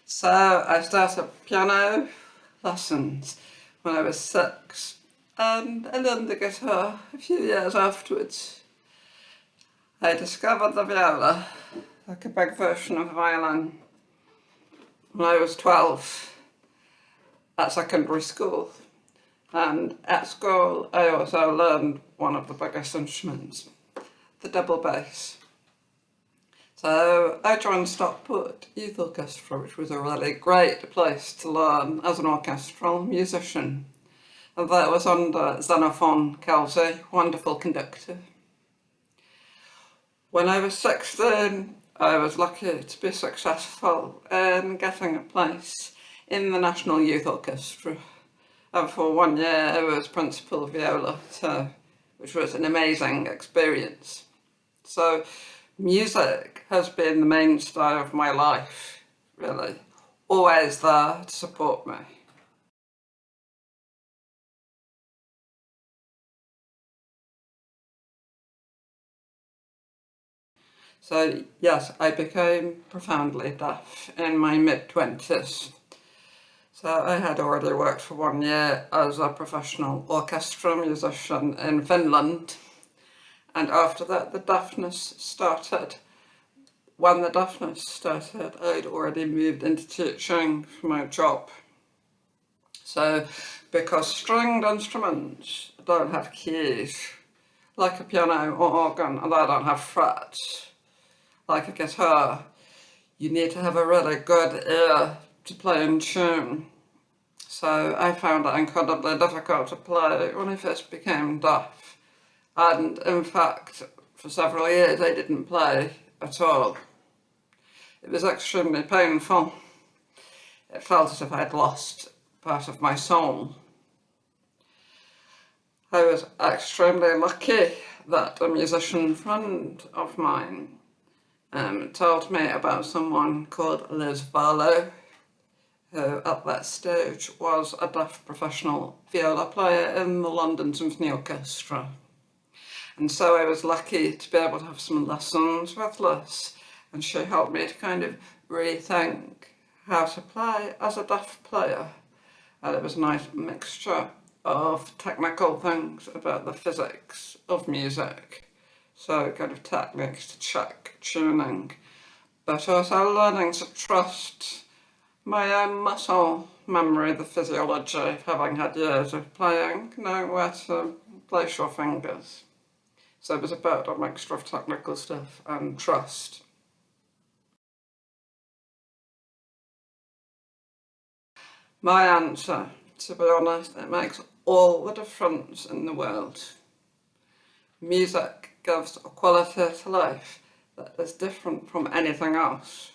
So I started piano lessons when I was 6 and I learned the guitar a few years afterwards. I discovered the viola, like a big version of the violin, when I was 12 at secondary school. And at school I also learned one of the biggest instruments, the double bass. So I joined Stockport Youth Orchestra, which was a really great place to learn as an orchestral musician. And that was under Xenophon Kelsey, wonderful conductor. When I was 16, I was lucky to be successful in getting a place in the National Youth Orchestra. And for 1 year I was principal viola too, which was an amazing experience. So music has been the mainstay of my life, really. Always there to support me. So yes, I became profoundly deaf in my mid-20s. So I had already worked for 1 year as a professional orchestra musician in Finland. And after that, the deafness started. When the deafness started, I'd already moved into teaching for my job. So, because stringed instruments don't have keys, like a piano or organ, and they don't have frets, like a guitar, you need to have a really good ear to play in tune. So I found it incredibly difficult to play when I first became deaf. And in fact, for several years I didn't play at all. It was extremely painful. It felt as if I'd lost part of my soul. I was extremely lucky that a musician friend of mine told me about someone called Liz Barlow, who at that stage was a deaf professional viola player in the London Symphony Orchestra. And so I was lucky to be able to have some lessons with Liz, and she helped me to kind of rethink how to play as a deaf player. And it was a nice mixture of technical things about the physics of music, so kind of techniques to check tuning, but also learning to trust my own muscle memory, the physiology of having had years of playing, knowing where to place your fingers. So it was about a mixture of technical stuff and trust. My answer, to be honest, it makes all the difference in the world. Music gives a quality to life that is different from anything else.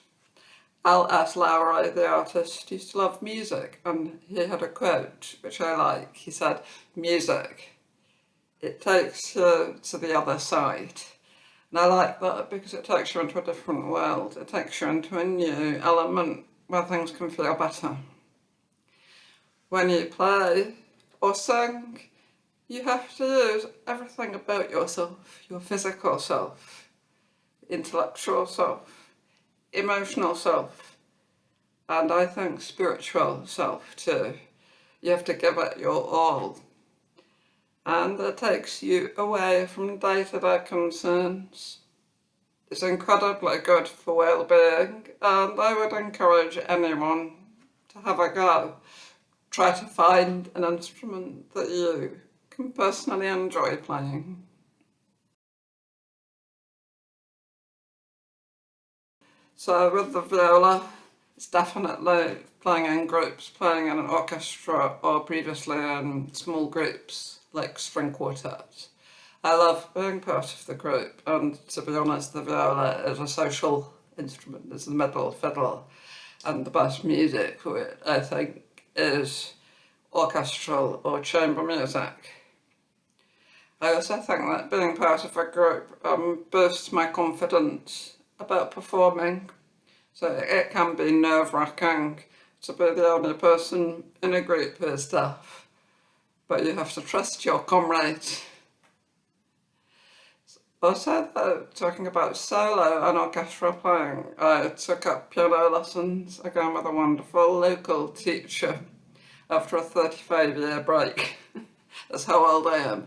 L.S. Lowry, the artist, used to love music, and he had a quote which I like. He said, "Music, it takes you to the other side." And I like that because it takes you into a different world. It takes you into a new element where things can feel better. When you play or sing, you have to use everything about yourself, your physical self, intellectual self, emotional self, and I think spiritual self too. You have to give it your all. And it takes you away from day-to-day concerns. It's incredibly good for well-being, and I would encourage anyone to have a go. Try to find an instrument that you can personally enjoy playing. So with the viola, it's definitely playing in groups, playing in an orchestra or previously in small groups like string quartets. I love being part of the group, and to be honest, the viola is a social instrument, it's the middle fiddle, and the best music for it, I think, is orchestral or chamber music. I also think that being part of a group boosts my confidence about performing. So it can be nerve-wracking to be the only person in a group who is deaf, but you have to trust your comrades. Also, though, talking about solo and orchestral playing, I took up piano lessons again with a wonderful local teacher after a 35-year break. That's how old I am.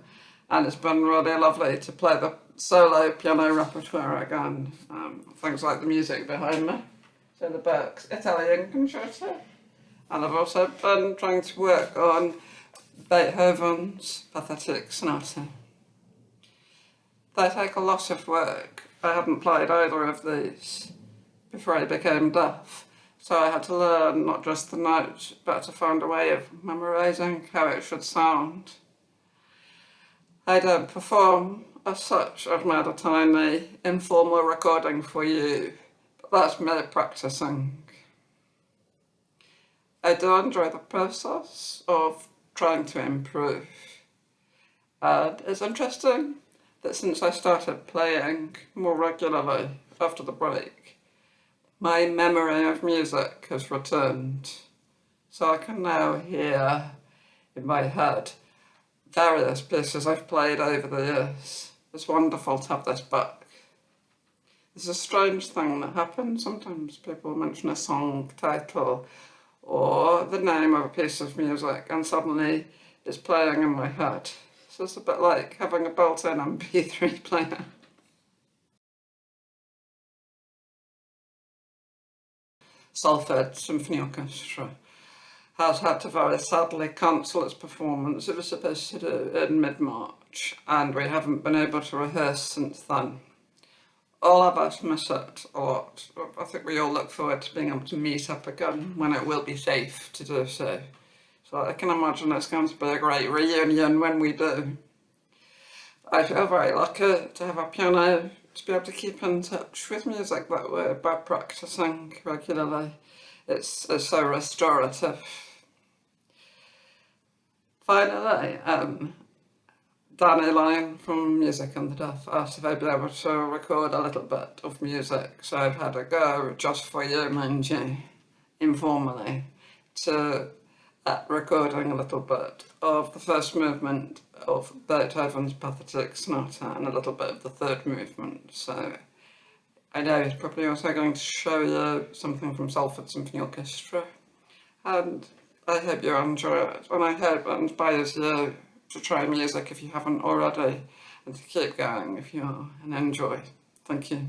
And it's been really lovely to play the solo piano repertoire again. Things like the music behind me. So the Berg's Italian Concerto. And I've also been trying to work on Beethoven's Pathetic Sonata. They take a lot of work. I hadn't played either of these before I became deaf, so I had to learn not just the notes, but to find a way of memorising how it should sound. I don't perform as such. I've made a tiny informal recording for you, but that's me practising. I do enjoy the process of trying to improve. And it's interesting that since I started playing more regularly after the break, my memory of music has returned. So I can now hear in my head various pieces I've played over the years. It's wonderful to have this back. It's a strange thing that happens. Sometimes people mention a song title or the name of a piece of music and suddenly it's playing in my head. So it's a bit like having a built-in MP3 player. Salford Symphony Orchestra has had to very sadly cancel its performance it was supposed to do in mid-March, and we haven't been able to rehearse since then. All of us miss it a lot. I think we all look forward to being able to meet up again when it will be safe to do so. So I can imagine it's going to be a great reunion when we do. I feel very lucky to have a piano to be able to keep in touch with music that way by practising regularly. It's so restorative. Finally, Danny Lyon from Music and the Deaf asked if I'd be able to record a little bit of music, so I've had a go, just for you, mind you, informally, to recording a little bit of the first movement of Beethoven's Pathetic Sonata and a little bit of the third movement. So I know he's probably also going to show you something from Salford Symphony Orchestra, and I hope you enjoy it, and I hope it inspires you to try music if you haven't already, and to keep going if you are, and enjoy. Thank you.